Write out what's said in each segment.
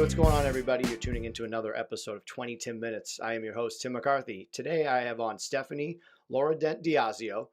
what's going on, everybody? You're tuning into another episode of 20 Tim Minutes. I am your host, Tim McCarthy. Today I have on Stephanie Lauredent-Diasio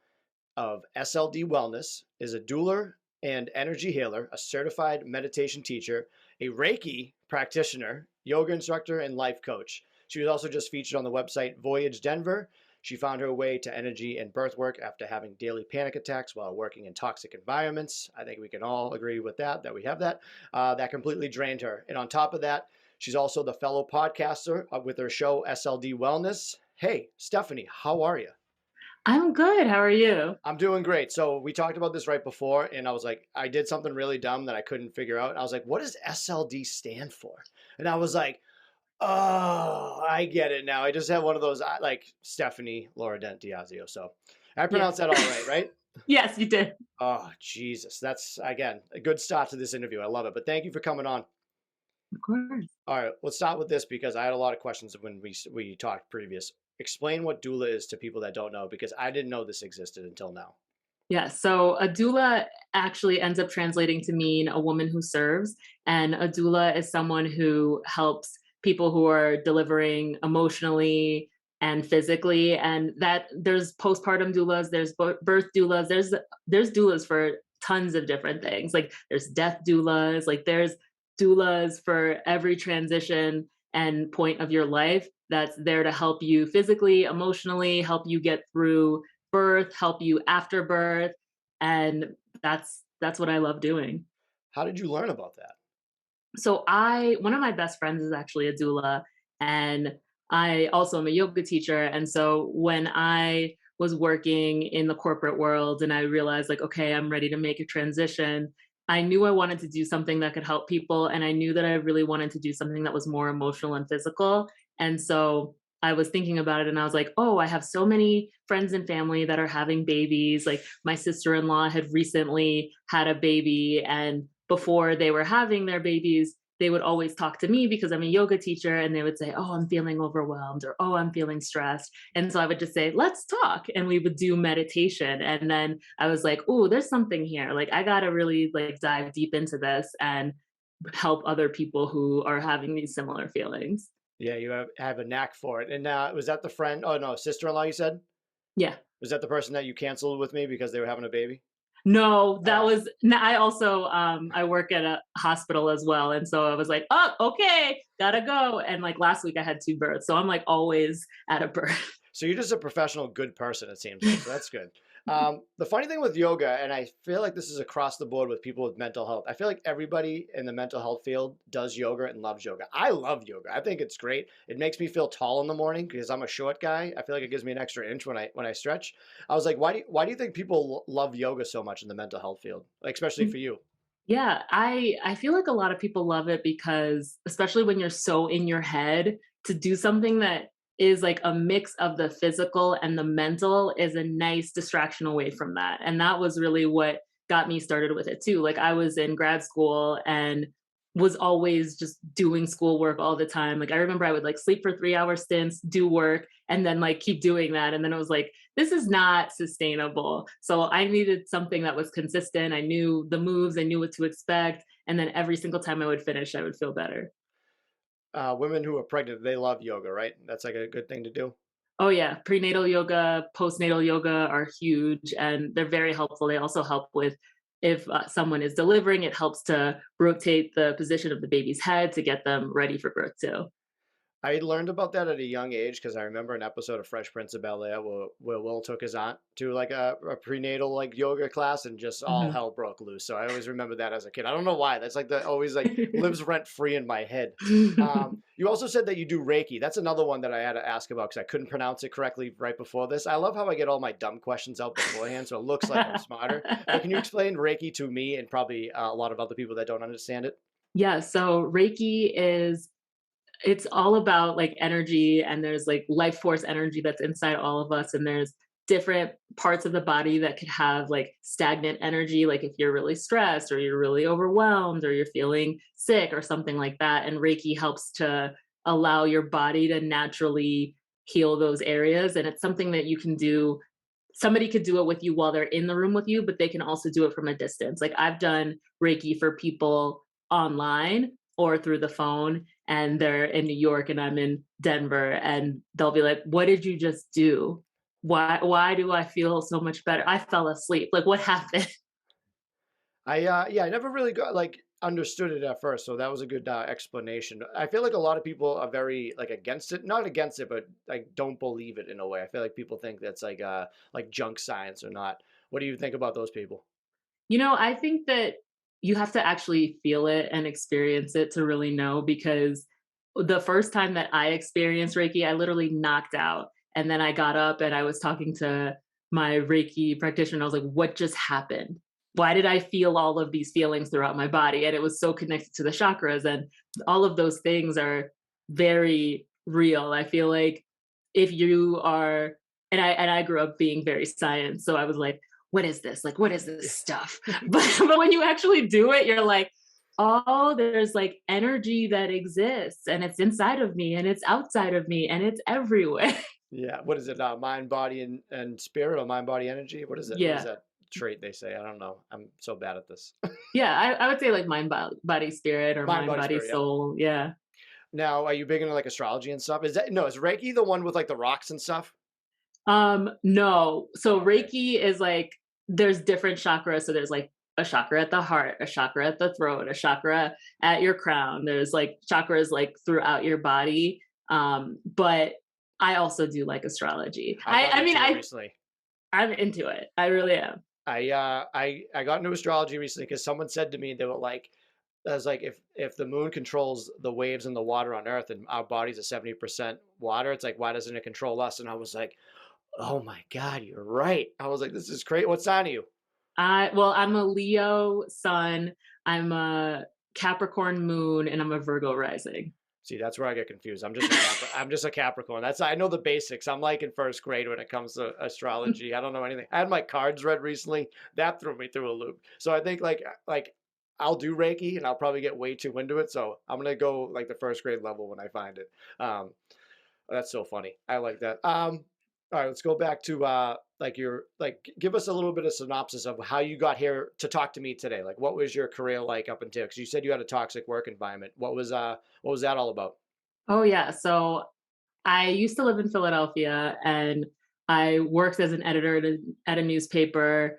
of SLD Wellness, is a doula and energy healer, a certified meditation teacher, a Reiki practitioner, yoga instructor, and life coach. She was also just featured on the website Voyage Denver. She found her way to energy and birthwork after having daily panic attacks while working in toxic environments. I think we can all agree with that we have that. That completely drained her. And on top of that, she's also the fellow podcaster with her show SLD Wellness. Hey, Stephanie, how are you? I'm good. How are you? I'm doing great. So we talked about this right before, and I was like, I did something really dumb that I couldn't figure out. I was like, what does SLD stand for? And I was like, oh, I get it now. I just had one of those, like Stephanie Lauredent-Diasio. So I pronounced that all right, right? Yes, you did. Oh, Jesus. That's, again, a good start to this interview. I love it. But thank you for coming on. Of course. All right, let's start with this because I had a lot of questions when we talked previous. Explain what doula is to people that don't know, because I didn't know this existed until now. Yeah. So a doula actually ends up translating to mean a woman who serves. And a doula is someone who helps people who are delivering emotionally and physically. And that there's postpartum doulas, there's birth doulas, there's doulas for tons of different things. Like there's death doulas, like there's doulas for every transition and point of your life that's there to help you physically, emotionally, help you get through birth, help you after birth. And that's what I love doing. How did you learn about that? So one of my best friends is actually a doula, and I also am a yoga teacher. And so when I was working in the corporate world and I realized like, okay, I'm ready to make a transition, I knew I wanted to do something that could help people. And I knew that I really wanted to do something that was more emotional and physical. And so I was thinking about it and I was like, oh, I have so many friends and family that are having babies. Like my sister-in-law had recently had a baby, and before they were having their babies, they would always talk to me because I'm a yoga teacher, and they would say, oh, I'm feeling overwhelmed, or oh, I'm feeling stressed. And so I would just say, let's talk. And we would do meditation. And then I was like, oh, there's something here. Like I got to really like dive deep into this and help other people who are having these similar feelings. Yeah, you have a knack for it. And was that the friend? Oh, no, sister-in-law, you said? Yeah. Was that the person that you canceled with me because they were having a baby? No, that Oh. was, I also, I work at a hospital as well. And so I was like, oh, okay, gotta go. And like last week I had 2 births. So I'm like always at a birth. So you're just a professional good person, it seems like. So that's good. The funny thing with yoga, and I feel like this is across the board with people with mental health, I feel like everybody in the mental health field does yoga and loves yoga. I love yoga. I think it's great. It makes me feel tall in the morning because I'm a short guy. I feel like it gives me an extra inch when I stretch. I was like, why do you think people love yoga so much in the mental health field, like especially for you? Yeah, I feel like a lot of people love it because especially when you're so in your head, to do something that is like a mix of the physical and the mental is a nice distraction away from that. And that was really what got me started with it too. Like I was in grad school and was always just doing schoolwork all the time. Like I remember I would like sleep for 3-hour stints, do work, and then like keep doing that. And then it was like, this is not sustainable. So I needed something that was consistent. I knew the moves, I knew what to expect. And then every single time I would finish, I would feel better. Women who are pregnant, they love yoga, right? That's like a good thing to do. Oh yeah, prenatal yoga, postnatal yoga are huge and they're very helpful. They also help with if someone is delivering, it helps to rotate the position of the baby's head to get them ready for birth too. I learned about that at a young age because I remember an episode of Fresh Prince of Bel-Air where Will took his aunt to like a prenatal like yoga class and just all Mhm. hell broke loose. So I always remember that as a kid. I don't know why. That's like the always like lives rent free in my head. You also said that you do Reiki. That's another one that I had to ask about because I couldn't pronounce it correctly right before this. I love how I get all my dumb questions out beforehand, so it looks like I'm smarter. But can you explain Reiki to me and probably a lot of other people that don't understand it? Yeah, so Reiki is it's all about like energy, and there's like life force energy that's inside all of us, and there's different parts of the body that could have like stagnant energy, like if you're really stressed or you're really overwhelmed or you're feeling sick or something like that. And Reiki helps to allow your body to naturally heal those areas. And it's something that you can do. Somebody could do it with you while they're in the room with you, but they can also do it from a distance. Like I've done Reiki for people online or through the phone, and they're in New York and I'm in Denver, and they'll be like, "What did you just do? Why do I feel so much better? I fell asleep. Like what happened?" Yeah, I never really got like understood it at first, so that was a good explanation. I feel like a lot of people are very like against it, not against it, but like don't believe it in a way. I feel like people think that's like junk science or not. What do you think about those people? I think that you have to actually feel it and experience it to really know, because the first time that I experienced Reiki, I literally knocked out. And then I got up and I was talking to my Reiki practitioner. I was like, what just happened? Why did I feel all of these feelings throughout my body? And it was so connected to the chakras. And all of those things are very real. I feel like if you are, and I grew up being very science. So I was like, what is this? Like, what is this stuff? But when you actually do it, you're like, oh, there's like energy that exists and it's inside of me and it's outside of me and it's everywhere. Yeah, what is it? Mind, body, and spirit, or mind, body, energy? What is it? What is Yeah. that trait they say? I don't know. I'm so bad at this. Yeah. I would say like mind, body, spirit, or Mind, mind, body, body, spirit. Yeah. soul. Yeah. Now, are you big into like astrology and stuff? Is that no? Is Reiki the one with like the rocks and stuff? No. So Okay. Reiki is like, there's different chakras. So there's like a chakra at the heart, a chakra at the throat, a chakra at your crown. There's like chakras like throughout your body. But I also do like astrology. I got I mean, into it recently. I'm into it. I really am. I got into astrology recently because someone said to me, they were like, I was like, if the moon controls the waves and the water on Earth, and our body's a 70% water, it's like, why doesn't it control us? And I was like, oh my God, you're right. I was like, this is great. What sign are you? I'm a Leo sun, I'm a Capricorn moon, and I'm a Virgo rising. See, that's where I get confused. I'm just a Capricorn. That's I know the basics. I'm like in first grade when it comes to astrology. I don't know anything. I had my cards read recently. That threw me through a loop. So I think like I'll do Reiki and I'll probably get way too into it. So I'm gonna go like the first grade level when I find it. Um, that's so funny. I like that. All right, let's go back to like your like give us a little bit of synopsis of how you got here to talk to me today. Like what was your career like up until because you said you had a toxic work environment. What was that all about? Oh yeah. So I used to live in Philadelphia and I worked as an editor at a newspaper,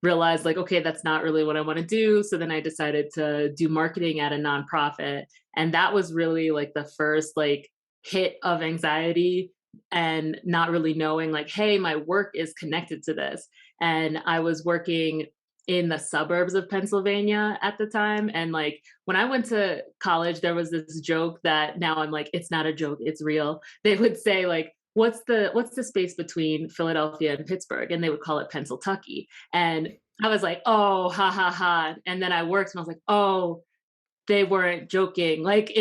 realized like, okay, that's not really what I want to do. So then I decided to do marketing at a nonprofit. And that was really like the first like hit of anxiety and not really knowing like, hey, my work is connected to this. And I was working in the suburbs of Pennsylvania at the time. And like when I went to college, there was this joke that now I'm like, it's not a joke, it's real. They would say like, what's the space between Philadelphia and Pittsburgh? And they would call it Pennsyltucky. And I was like, oh, ha ha ha. And then I worked and I was like, oh, they weren't joking. Like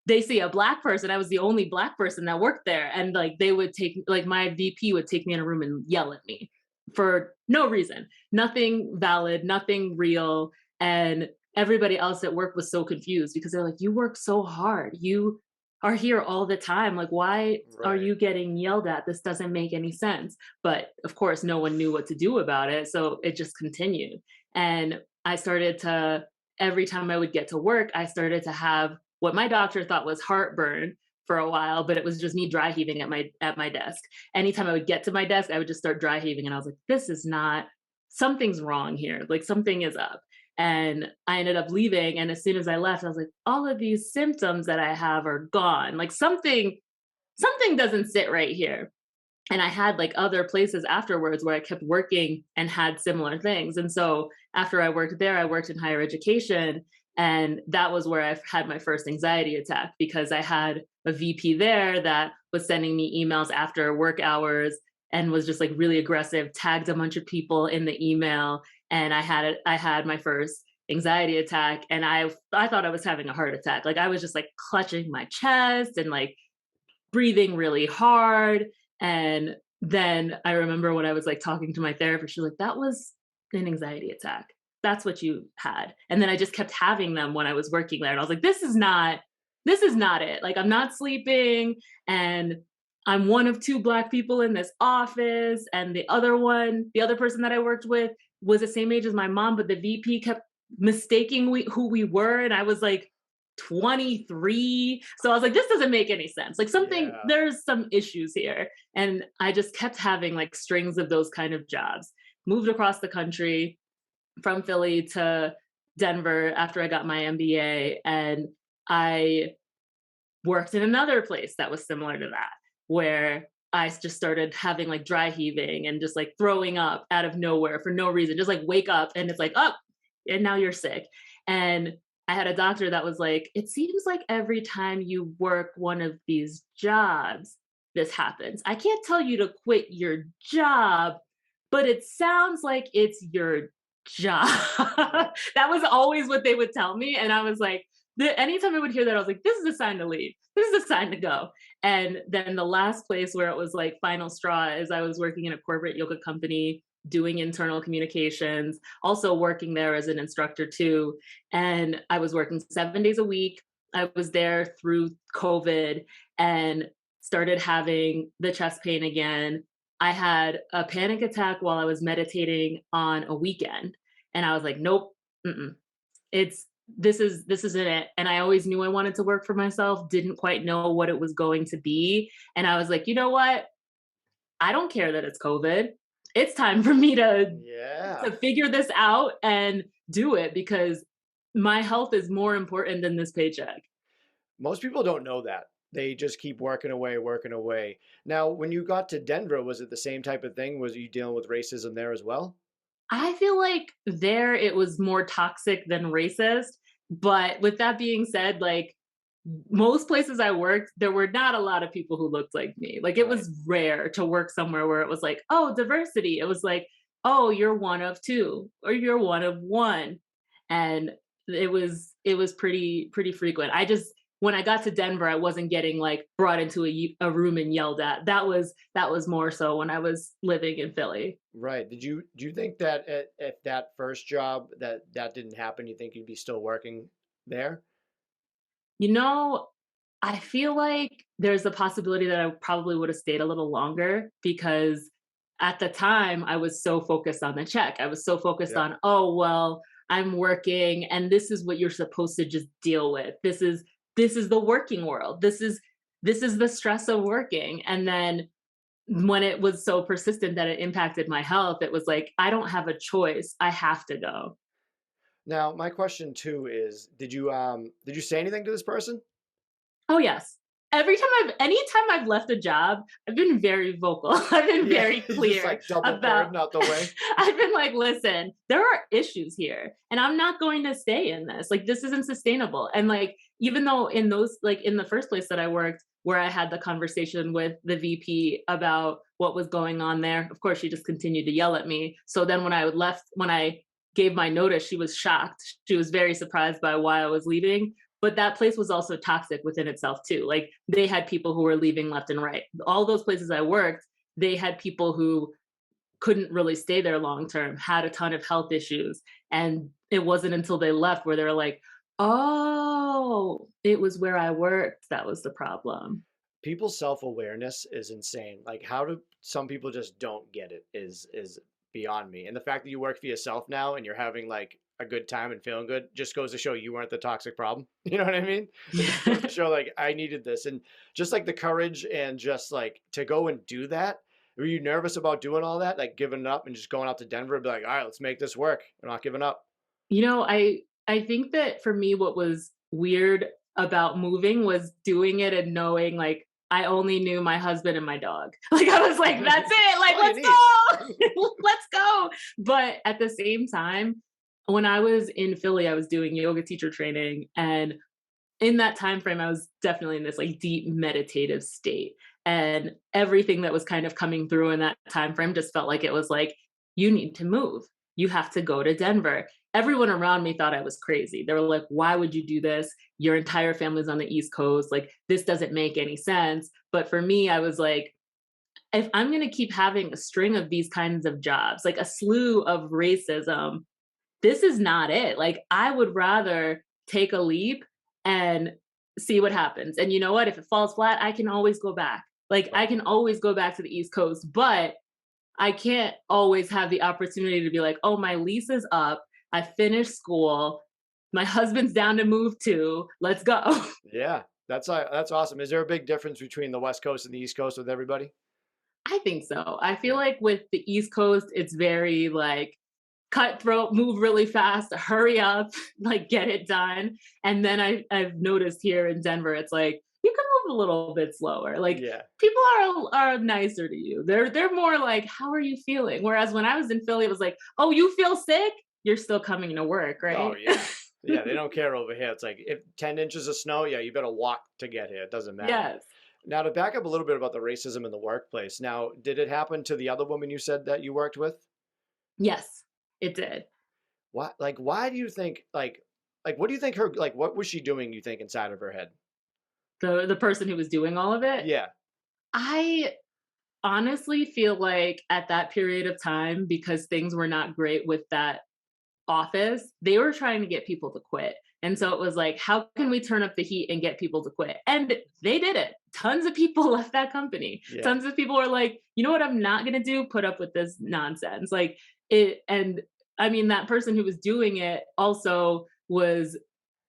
they see a black person. I was the only black person that worked there. And like they would take like my VP would take me in a room and yell at me for no reason. Nothing valid, nothing real. And everybody else at work was so confused because they're like, you work so hard. You are here all the time. Like, why are Right. you getting yelled at? This doesn't make any sense. But of course, no one knew what to do about it. So it just continued. And I started to every time I would get to work, I started to have what my doctor thought was heartburn for a while, but it was just me dry heaving at my desk. Anytime I would get to my desk, I would just start dry heaving, and I was like, "This is not something's wrong here. Like something is up." And I ended up leaving, and as soon as I left, I was like, "All of these symptoms that I have are gone. Like something doesn't sit right here." And I had like other places afterwards where I kept working and had similar things. And so after I worked there, I worked in higher education. And that was where I had my first anxiety attack because I had a VP there that was sending me emails after work hours and was just like really aggressive, tagged a bunch of people in the email. And I had my first anxiety attack and I thought I was having a heart attack. Like I was just like clutching my chest and like breathing really hard. And then I remember when I was like talking to my therapist, she's like, that was an anxiety attack. That's what you had. And then I just kept having them when I was working there. And I was like, this is not it. Like I'm not sleeping and I'm one of two black people in this office. And the other person that I worked with was the same age as my mom, but the VP kept mistaking who we were. And I was like, 23. So I was like, this doesn't make any sense. Like Yeah. there's some issues here. And I just kept having like strings of those kind of jobs. Moved across the country from Philly to Denver after I got my MBA. And I worked in another place that was similar to that, where I just started having like dry heaving and just like throwing up out of nowhere for no reason. Just like wake up and it's like, oh, and now you're sick. And I had a doctor that was like, it seems like every time you work one of these jobs, this happens. I can't tell you to quit your job, but it sounds like it's your job. That was always what they would tell me. And I was like, anytime I would hear that, I was like, this is a sign to leave. This is a sign to go. And then the last place where it was like final straw is I was working in a corporate yoga company doing internal communications, also working there as an instructor too. And I was working 7 days a week. I was there through COVID and started having the chest pain again. I had a panic attack while I was meditating on a weekend. And I was like, nope, it's this isn't it. And I always knew I wanted to work for myself, didn't quite know what it was going to be. And I was like, you know what? I don't care that it's COVID. It's time for me Yeah. to figure this out and do it because my health is more important than this paycheck. Most people don't know that. They just keep working away, working away. Now, when you got to Denver, was it the same type of thing? Was you dealing with racism there as well? I feel like there it was more toxic than racist. But with that being said, like most places I worked, there were not a lot of people who looked like me. Like it Right. was rare to work somewhere where it was like, oh, diversity. It was like, oh, you're one of two or you're one of one. And it was pretty frequent. I just when I got to Denver, I wasn't getting like brought into a room and yelled at. That was more so when I was living in Philly. Right. Do you think that if that first job that didn't happen, you think you'd be still working there? You know, I feel like there's a possibility that I probably would have stayed a little longer because at the time I was so focused on the check. I was so focused Yeah. on, oh, well, I'm working and this is what you're supposed to just deal with. This is the working world. This is the stress of working. And then when it was so persistent that it impacted my health, it was like, I don't have a choice. I have to go. Now, my question too is, did you say anything to this person? Oh, yes. Anytime I've left a job, I've been very vocal. I've been Yeah, very just clear like double about burden out the way. I've been like, "Listen, there are issues here, and I'm not going to stay in this. Like, this isn't sustainable." And like, even though in those like in the first place that I worked, where I had the conversation with the VP about what was going on there, of course, she just continued to yell at me. So then when I gave my notice, she was shocked. She was very surprised by why I was leaving, but that place was also toxic within itself too. Like they had people who were leaving left and right. All those places I worked, they had people who couldn't really stay there long term, had a ton of health issues. And it wasn't until they left where they were like, oh, it was where I worked. That was the problem. People's self-awareness is insane. Like how do some people just don't get it is beyond me. And the fact that you work for yourself now and you're having like a good time and feeling good just goes to show you weren't the toxic problem. You know what I mean? It just goes to show like I needed this and just like the courage and just like to go and do that. Were you nervous about doing all that? Like giving up and just going out to Denver and be like, all right, let's make this work. I'm not giving up. I think that for me, what was weird about moving was doing it and knowing like I only knew my husband and my dog. Like I was like, that's it. That's Like, all you let's need. go. Let's go. But at the same time, when I was in Philly, I was doing yoga teacher training. And in that time frame, I was definitely in this like deep meditative state. And everything that was kind of coming through in that time frame just felt like it was like, you need to move. You have to go to Denver. Everyone around me thought I was crazy. They were like, why would you do this? Your entire family's on the East Coast. Like, this doesn't make any sense. But for me, I was like, if I'm going to keep having a string of these kinds of jobs, like a slew of racism, this is not it. Like, I would rather take a leap and see what happens. And you know what? If it falls flat, I can always go back. Like, I Right. can always go back to the East Coast, but I can't always have the opportunity to be like, oh, my lease is up. I finished school. my husband's down to move too. Let's go. Yeah, that's awesome. Is there a big difference between the West Coast and the East Coast with everybody? I think so. I feel Yeah. like with the East Coast, it's very like cutthroat, move really fast, hurry up, like get it done. And then I've noticed here in Denver, it's like you can move a little bit slower. Like Yeah. people are nicer to you. They're more like, how are you feeling? Whereas when I was in Philly, it was like, oh, you feel sick? You're still coming to work, Oh right? yeah. Yeah, they don't care over here. It's like if 10 inches of snow, yeah, you better walk to get here. It doesn't matter. Yes. Now to back up a little bit about the racism in the workplace. Now, did it happen to the other woman you said that you worked with? Yes, it did. Why do you think what do you think what was she doing, you think, inside of her head? The person who was doing all of it. Yeah. I honestly feel like at that period of time, because things were not great with that office, they were trying to get people to quit. And so it was like, how can we turn up the heat and get people to quit? And they did it. Tons of people left that company. Yeah. Tons of people were like, you know what, I'm not going to do? Put up with this nonsense. Like it. And I mean, that person who was doing it also was,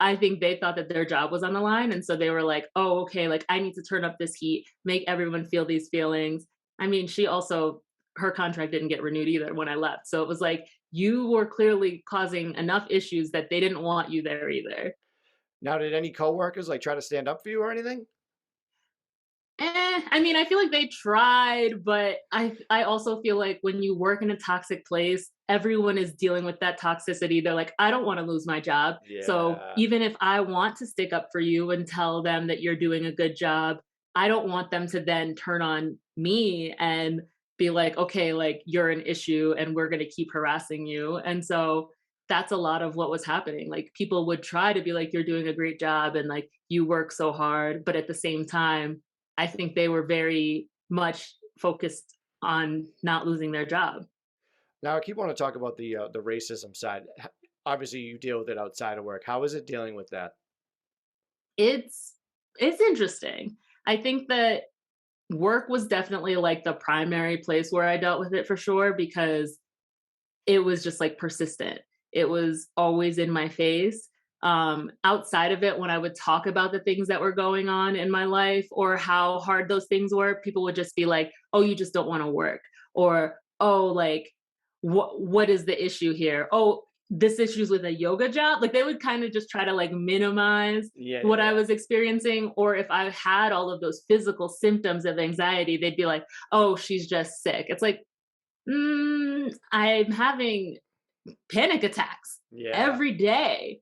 I think they thought that their job was on the line. And so they were like, oh, okay, like I need to turn up this heat, make everyone feel these feelings. I mean, she also, her contract didn't get renewed either when I left. So it was like, you were clearly causing enough issues that they didn't want you there either. Now, did any coworkers like try to stand up for you or anything? I mean, I feel like they tried, but I also feel like when you work in a toxic place, everyone is dealing with that toxicity. They're like, I don't want to lose my job. So Yeah. even if I want to stick up for you and tell them that you're doing a good job, I don't want them to then turn on me and be like, okay, like you're an issue and we're going to keep harassing you. And so that's a lot of what was happening. Like people would try to be like, you're doing a great job and like you work so hard. But at the same time, I think they were very much focused on not losing their job. Now, I keep wanting to talk about the racism side. Obviously, you deal with it outside of work. How is it dealing with that? It's it's interesting. I think that work was definitely like the primary place where I dealt with it for sure because it was just like persistent. It was always in my face. Outside of it, when I would talk about the things that were going on in my life or how hard those things were, people would just be like, "Oh, you just don't want to work," or "Oh, like what is the issue here? Oh, this issue's with a yoga job." Like they would kind of just try to like minimize Yeah, yeah, what I yeah. was experiencing, or if I had all of those physical symptoms of anxiety, they'd be like, "Oh, she's just sick." It's like, I'm having panic attacks Yeah. every day.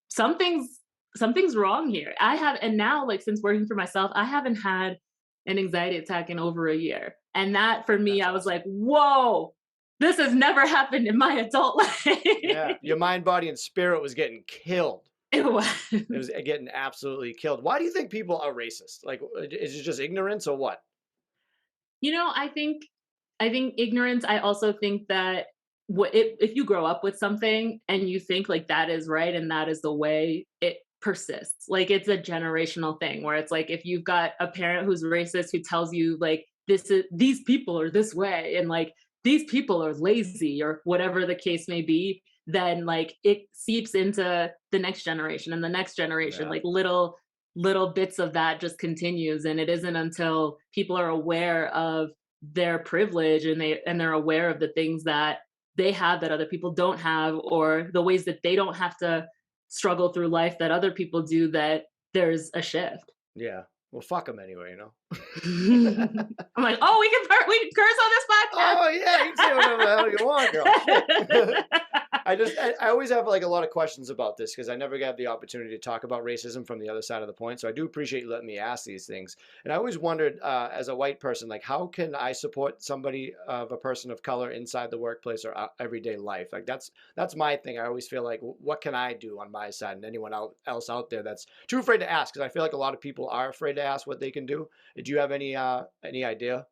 Something's something's wrong here. I have, and now like since working for myself, I haven't had an anxiety attack in over a year. And that for me, That's I was awesome. like, whoa, this has never happened in my adult life. Yeah. Your mind, body, and spirit was getting killed. It was. It was getting absolutely killed. Why do you think people are racist? Like, is it just ignorance or what? You know, I think ignorance. I also think that if you grow up with something and you think like that is right and that is the way, it persists. Like it's a generational thing where it's like if you've got a parent who's racist who tells you like these people are this way and like these people are lazy or whatever the case may be, then like it seeps into the next generation and the next generation. Yeah. Like little bits of that just continues, and it isn't until people are aware of their privilege and they're aware of the things that they have that other people don't have, or the ways that they don't have to struggle through life that other people do, that there's a shift. Yeah. Well, fuck them anyway, I'm like, oh, we can curse Oh yeah, you can say whatever the hell you want, girl. Shit. on this I always have like a lot of questions about this because I never got the opportunity to talk about racism from the other side of the point. So I do appreciate you letting me ask these things. And I always wondered, as a white person, like how can I support somebody of a person of color inside the workplace or everyday life? Like that's my thing. I always feel like, what can I do on my side, and anyone else out there that's too afraid to ask? Because I feel like a lot of people are afraid to ask what they can do. Do you have any idea?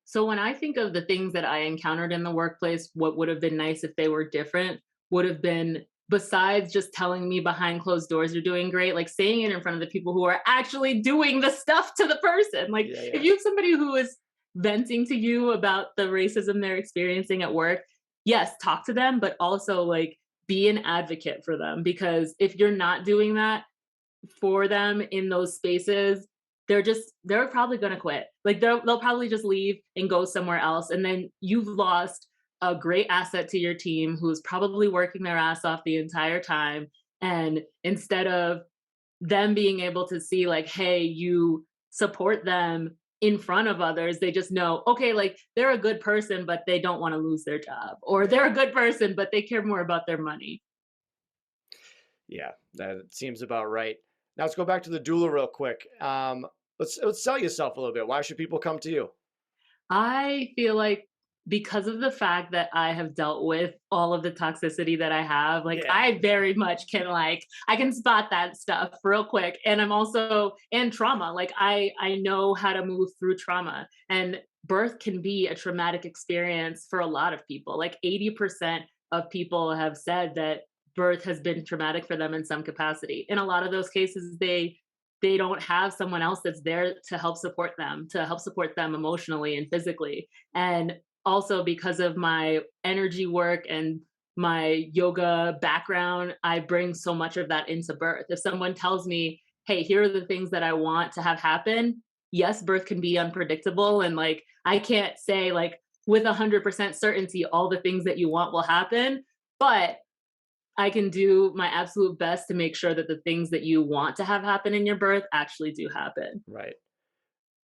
So when I think of the things that I encountered in the workplace, what would have been nice if they were different would have been, besides just telling me behind closed doors you're doing great, like saying it in front of the people who are actually doing the stuff to the person. Like Yeah, if yeah, you have somebody who is venting to you about the racism they're experiencing at work, yes, talk to them, but also like be an advocate for them, because if you're not doing that for them in those spaces, they're probably going to quit. Like they'll probably just leave and go somewhere else, and then you've lost a great asset to your team who's probably working their ass off the entire time. And instead of them being able to see like, hey, you support them in front of others, they just know, okay, like they're a good person but they don't want to lose their job, or they're a good person but they care more about their money. Yeah, that seems about right. Now let's go back to the doula real quick. Let's sell yourself a little bit. Why should people come to you? I feel like because of the fact that I have dealt with all of the toxicity that I have, like Yeah. I very much can I can spot that stuff real quick. And I'm also and trauma. Like I know how to move through trauma. And birth can be a traumatic experience for a lot of people. Like 80% of people have said that birth has been traumatic for them in some capacity. In a lot of those cases, they don't have someone else that's there to help support them emotionally and physically. And also because of my energy work and my yoga background, I bring so much of that into birth. If someone tells me, hey, here are the things that I want to have happen, yes, birth can be unpredictable. And like, I can't say like with 100% certainty, all the things that you want will happen, but I can do my absolute best to make sure that the things that you want to have happen in your birth actually do happen. Right.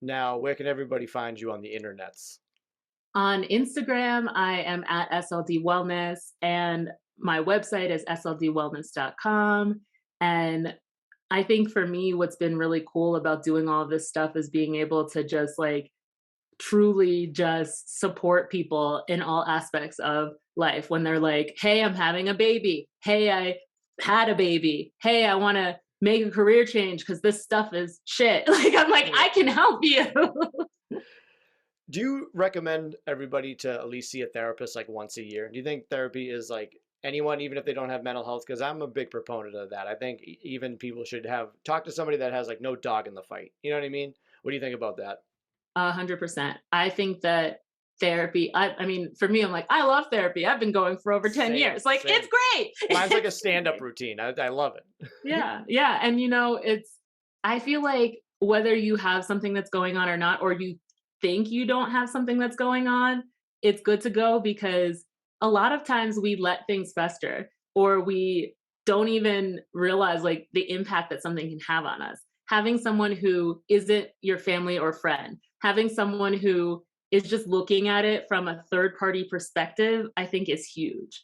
Now, where can everybody find you on the internets? On Instagram, I am at SLD Wellness, and my website is sldwellness.com. And I think for me, what's been really cool about doing all this stuff is being able to just like truly just support people in all aspects of life when they're like, hey, I'm having a baby. Hey, I had a baby. Hey, I want to make a career change because this stuff is shit. Like, I'm like, I can help you. Do you recommend everybody to at least see a therapist like once a year? Do you think therapy is like anyone, even if they don't have mental health? Because I'm a big proponent of that. I think even people should talk to somebody that has like no dog in the fight. You know what I mean? What do you think about that? 100%. I think that therapy, I mean, for me, I'm like, I love therapy. I've been going for over 10 years. Like, same. it's great. Mine's like a stand-up routine. I love it. Yeah. Yeah. And I feel like whether you have something that's going on or not, or you think you don't have something that's going on, it's good to go, because a lot of times we let things fester, or we don't even realize like the impact that something can have on us. Having someone who isn't your family or friend, having someone who is just looking at it from a third party perspective, I think is huge.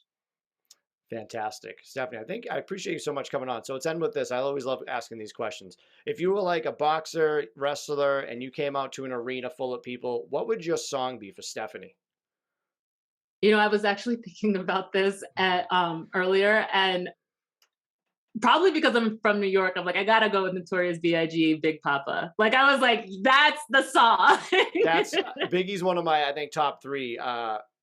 Fantastic. Stephanie, I appreciate you so much coming on. So let's end with this. I always love asking these questions. If you were like a boxer, wrestler, and you came out to an arena full of people, what would your song be for Stephanie? I was actually thinking about this earlier, and probably because I'm from New York, I'm like, I gotta go with Notorious B.I.G. Big Papa. Like, I was like, that's the song. That's Biggie's one of my, I think, top three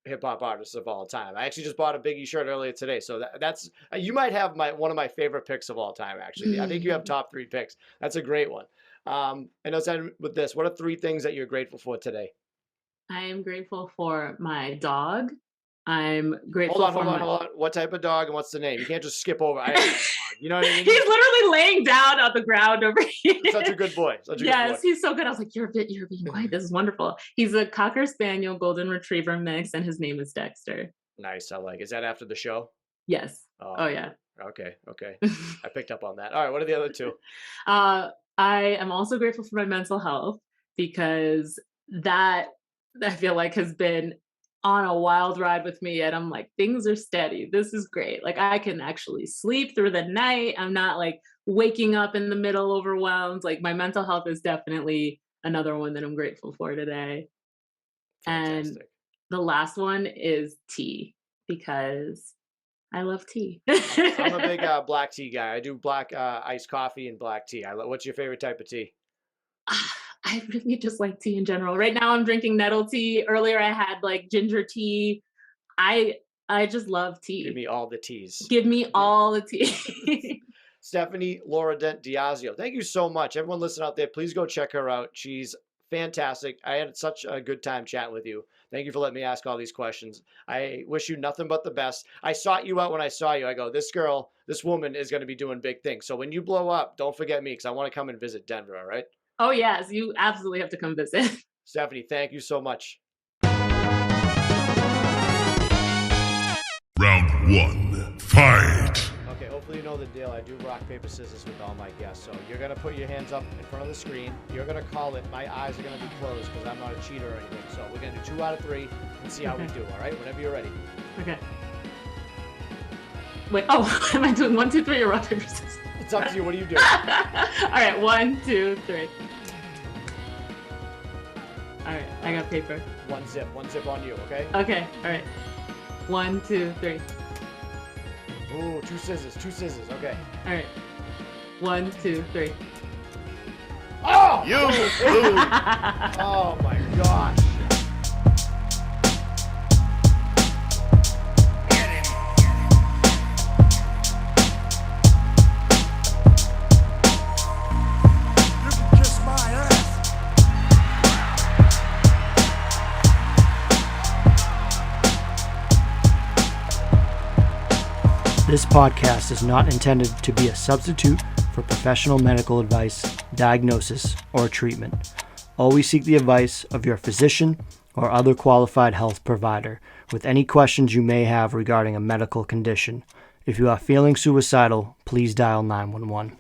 hip hop artists of all time. I actually just bought a Biggie shirt earlier today, so that's you might have one of my favorite picks of all time. Actually, I think you have top three picks. That's a great one. And let's end with this. What are three things that you're grateful for today? I am grateful for my dog. I'm grateful Hold on. What type of dog and what's the name? You can't just skip over. I have a dog. You know what I mean? He's literally laying down on the ground over here. Such a good boy. Yes, he's so good. I was like, you're being quiet. This is wonderful. He's a Cocker Spaniel Golden Retriever mix, and his name is Dexter. Nice. I like. Is that after the show? Yes. Oh yeah. Okay. I picked up on that. All right. What are the other two? I am also grateful for my mental health, because that I feel like has been on a wild ride with me, and I'm like, things are steady. This is great. Like, I can actually sleep through the night. I'm not like waking up in the middle overwhelmed. Like, my mental health is definitely another one that I'm grateful for today. Fantastic. And the last one is tea, because I love tea. I'm a big black tea guy. I do black iced coffee and black tea. What's your favorite type of tea? I really just like tea in general. Right now I'm drinking nettle tea. Earlier I had like ginger tea. I just love tea. Give me all the teas. Give me all the tea. Stephanie Lauredent-Diasio, thank you so much. Everyone listen out there, please go check her out. She's fantastic. I had such a good time chatting with you. Thank you for letting me ask all these questions. I wish you nothing but the best. I sought you out when I saw you. I go, this woman is going to be doing big things. So when you blow up, don't forget me because I want to come and visit Denver, all right? Oh, yes, you absolutely have to come visit. Stephanie, thank you so much. Round one, fight! Okay, hopefully you know the deal. I do rock, paper, scissors with all my guests. So you're going to put your hands up in front of the screen. You're going to call it. My eyes are going to be closed because I'm not a cheater or anything. So we're going to do 2 out of 3 and see how we do, all right? Whenever you're ready. Okay. Wait, oh, am I doing 1, 2, 3 or rock, paper, scissors? It's up to you. What do you do? All right, 1, 2, 3. All right, I got paper. One zip on you, okay? Okay, all right. 1, 2, 3. Ooh, 2 scissors, okay. All right. 1, 2, 3. Oh! You Ooh. Oh my gosh. You can kiss my ass. This podcast is not intended to be a substitute for professional medical advice, diagnosis, or treatment. Always seek the advice of your physician or other qualified health provider with any questions you may have regarding a medical condition. If you are feeling suicidal, please dial 911.